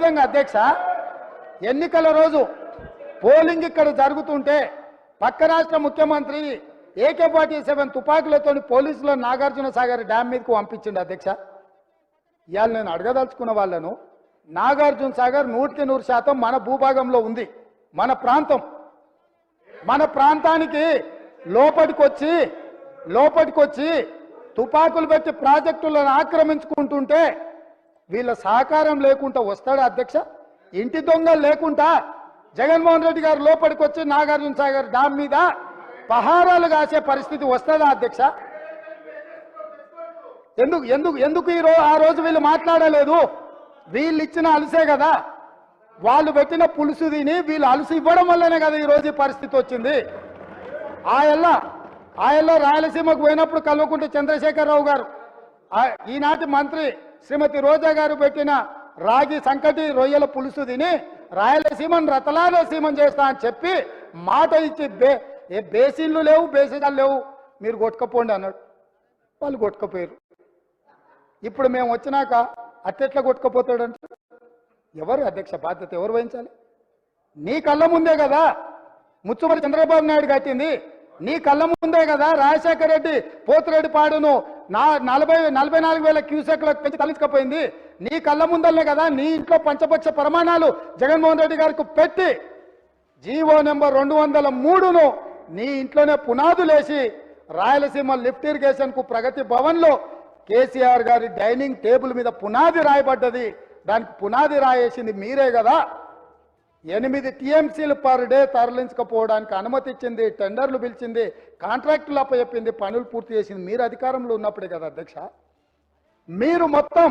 విధంగా అధ్యక్ష ఎన్నికల రోజు పోలింగ్ ఇక్కడ జరుగుతుంటే పక్క రాష్ట్ర ముఖ్యమంత్రి AK-47 తుపాకులతో పోలీసులు నాగార్జున సాగర్ డ్యామ్ మీదకు పంపించిండు అధ్యక్ష. ఇవాళ నేను అడగదలుచుకున్న వాళ్ళను, నాగార్జున సాగర్ 100% మన భూభాగంలో ఉంది, మన ప్రాంతం. మన ప్రాంతానికి లోపటికొచ్చి తుపాకులు పెట్టి ప్రాజెక్టులను ఆక్రమించుకుంటుంటే వీళ్ళ సహకారం లేకుండా వస్తాడా అధ్యక్ష? ఇంటి దొంగలు లేకుండా జగన్మోహన్ రెడ్డి గారు లోపలికి వచ్చి నాగార్జున సాగర్ డ్యామ్ మీద పహారాలు కాసే పరిస్థితి వస్తుందా అధ్యక్ష? ఎందుకు ఆ రోజు వీళ్ళు మాట్లాడలేదు? వీళ్ళు ఇచ్చిన అలసే కదా, వాళ్ళు పెట్టిన పులుసు తిని వీళ్ళు అలసి ఇవ్వడం వల్లనే కదా ఈ రోజు పరిస్థితి వచ్చింది. ఆయల్లో రాయలసీమకు పోయినప్పుడు కల్వకుంట్ల చంద్రశేఖరరావు గారు, ఈనాటి మంత్రి శ్రీమతి రోజా గారు పెట్టిన రాగి సంకటి రొయ్యల పులుసు తిని రాయలసీమను రతలాలసీమను చేస్తా అని చెప్పి మాట ఇచ్చి బేసిన్లు లేవు, బేసిన్లు లేవు, మీరు కొట్టుకపోండి అన్నాడు. వాళ్ళు కొట్టుకపోయారు. ఇప్పుడు మేము వచ్చినాక అట్టెట్లా కొట్టుకపోతాడంటే ఎవరు అధ్యక్ష బాధ్యత ఎవరు వహించాలి? నీ కళ్ళ ముందే కదా ముత్తుమరి చంద్రబాబు నాయుడు కట్టింది, నీ కళ్ళ ముందే కదా రాజశేఖర రెడ్డి పోతిరెడ్డి పాడును 44,000 క్యూసెక్లకు పెంచి తలెత్తుకపోయింది, నీ కళ్ళ ముందల్లే కదా నీ ఇంట్లో పంచపక్ష ప్రమాణాలు జగన్మోహన్ రెడ్డి గారికి పెట్టి జీవో నెంబర్ 203ను నీ ఇంట్లోనే పునాదులేసి రాయలసీమ లిఫ్ట్ ఇరిగేషన్ కు ప్రగతి భవన్ లో కేసీఆర్ గారి డైనింగ్ టేబుల్ మీద పునాది రాయబడ్డది. దానికి పునాది రాయేసింది మీరే కదా. 8 TMCలు పర్ డే తరలించకపోవడానికి అనుమతి ఇచ్చింది, టెండర్లు పిలిచింది, కాంట్రాక్టులు అప్పచెప్పింది, పనులు పూర్తి చేసింది మీరు అధికారంలో ఉన్నప్పుడే కదా అధ్యక్ష. మీరు మొత్తం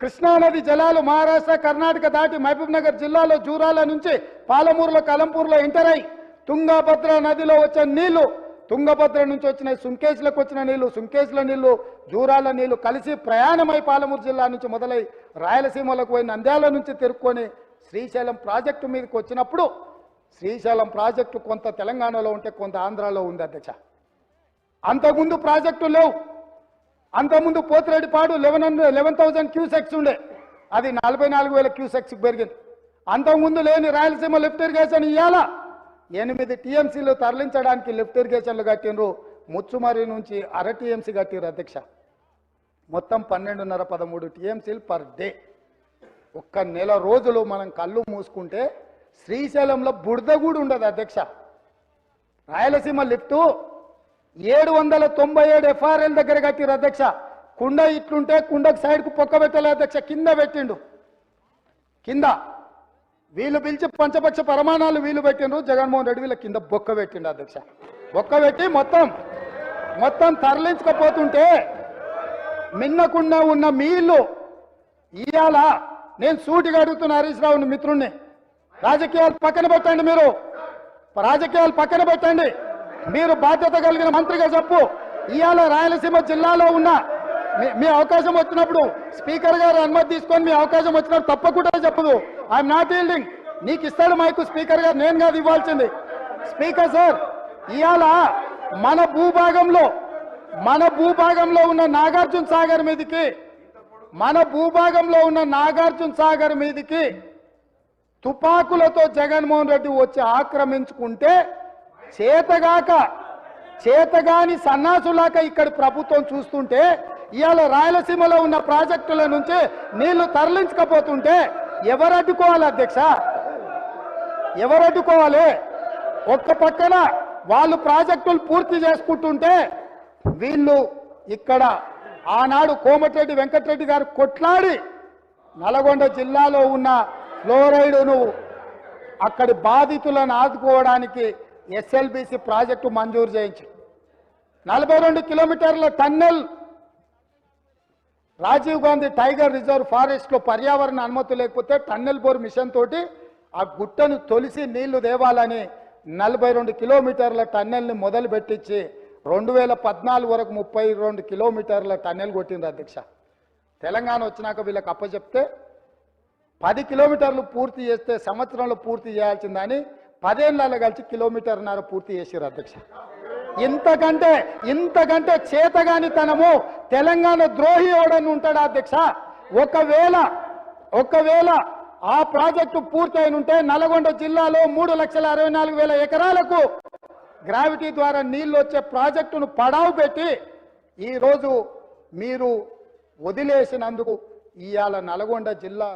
కృష్ణానది జలాలు మహారాష్ట్ర కర్ణాటక దాటి మహబూబ్ నగర్ జిల్లాలో జూరాల నుంచి పాలమూరులో కలంపూర్లో ఎంటర్ అయి తుంగభద్ర నదిలో వచ్చే నీళ్లు, తుంగభద్ర నుంచి వచ్చిన సుంకేశ్లకు వచ్చిన నీళ్లు, సుంకేశ్ల నీళ్లు జూరాల నీళ్లు కలిసి ప్రయాణమై పాలమూరు జిల్లా నుంచి మొదలై రాయలసీమలకు పోయి నంద్యాల నుంచి తిరుక్కొని శ్రీశైలం ప్రాజెక్టు మీదకి వచ్చినప్పుడు శ్రీశైలం ప్రాజెక్టు కొంత తెలంగాణలో ఉంటే కొంత ఆంధ్రాలో ఉంది అధ్యక్ష. అంతకుముందు ప్రాజెక్టు లేవు. అంతకుముందు పోతిరెడ్డిపాడు 11,000 క్యూసెక్స్ ఉండే, అది 44,000 క్యూసెక్స్ పెరిగింది. అంతకుముందు లేని రాయలసీమ లిఫ్ట్ ఇరిగేషన్ ఇవాళ 8 TMCలు తరలించడానికి లిఫ్ట్ ఇరిగేషన్లు కట్టినరు. ముచ్చుమరి నుంచి 1/2 TMC కట్టిరు అధ్యక్ష. మొత్తం 12.5-13 TMCలు పర్ డే. ఒక్క నెల రోజులు మనం కళ్ళు మూసుకుంటే శ్రీశైలంలో బురద కూడా ఉండదు అధ్యక్ష. రాయలసీమ లిఫ్టు 797 FRL దగ్గర కట్టిరు అధ్యక్ష. కుండ ఇట్లుంటే కుండకు సైడ్కు పొక్క పెట్టలే అధ్యక్ష, కింద పెట్టిండు. కింద వీళ్ళు పిలిచి పంచపక్ష ప్రమాణాలు వీళ్ళు పెట్టిండ్రు, జగన్మోహన్ రెడ్డి వీళ్ళ కింద బొక్క పెట్టిండు అధ్యక్ష. బొక్క పెట్టి మొత్తం తరలించకపోతుంటే మిన్నకుండా ఉన్న మీళ్ళు ఇవాళ నేను సూటిగా అడుగుతున్న హరీష్ రావుని మిత్రుణ్ణి, రాజకీయాలు పక్కన పెట్టండి, రాజకీయాలు పక్కన పెట్టండి, మీరు బాధ్యత కలిగిన మంత్రిగా చెప్పు. ఇవాళ రాయలసీమ జిల్లాలో ఉన్న మీ అవకాశం వచ్చినప్పుడు స్పీకర్ గారు అనుమతి తీసుకొని మీ అవకాశం వచ్చినప్పుడు తప్పకుండా చెప్పదు. I'm not yielding. నీకు ఇస్తాడు మైకు స్పీకర్ గారు, నేను కాదు ఇవ్వాల్సింది. స్పీకర్ సార్, ఇవాళ మన భూభాగంలో ఉన్న నాగార్జున సాగర్ మీదికి తుపాకులతో జగన్మోహన్ రెడ్డి వచ్చి ఆక్రమించుకుంటే చేతగాని సన్నాసులాక ఇక్కడ ప్రభుత్వం చూస్తుంటే ఇవాళ రాయలసీమలో ఉన్న ప్రాజెక్టుల నుంచి నీళ్లు తరలించకపోతుంటే ఎవరు అడ్డుకోవాలి అధ్యక్ష? ఎవరు అడ్డుకోవాలి? ఒక్క పక్కన వాళ్ళు ప్రాజెక్టులు పూర్తి చేసుకుంటుంటే వీళ్ళు ఇక్కడ ఆనాడు కోమటిరెడ్డి వెంకటరెడ్డి గారు కొట్లాడి నల్గొండ జిల్లాలో ఉన్న ఫ్లోరైడును అక్కడి బాధితులను ఆదుకోవడానికి SLBC ప్రాజెక్టు మంజూరు చేయించి 42 కిలోమీటర్ల tunnel Rajiv Gandhi tiger reserve forest లో పర్యావరణ అనుమతి లేకపోతే టన్నెల్ బోర్ మిషన్ తోటి ఆ గుట్టను తొలిసి నీళ్లు దేవాలని 42 కిలోమీటర్ల టన్నెల్ని మొదలు పెట్టించి 2014 వరకు 32 కిలోమీటర్ల టన్నెల్ కొట్టింది అధ్యక్ష. తెలంగాణ వచ్చినాక వీళ్ళకి అప్పచెప్తే 10 కిలోమీటర్లు పూర్తి చేస్తే సంవత్సరంలో పూర్తి చేయాల్సిందని 10 ఏళ్ళలో కలిసి 1.5 కిలోమీటర్ పూర్తి చేసారు అధ్యక్ష. ఇంతకంటే చేతగాని తనము తెలంగాణ ద్రోహి ఎవడని ఉంటాడా అధ్యక్ష? ఒకవేళ ఆ ప్రాజెక్టు పూర్తయిన ఉంటే నల్గొండ జిల్లాలో 3,64,000 ఎకరాలకు గ్రావిటీ ద్వారా నీళ్లు వచ్చే ప్రాజెక్టును పడావు పెట్టి ఈరోజు మీరు వదిలేసినందుకు ఇవాళ నల్గొండ జిల్లా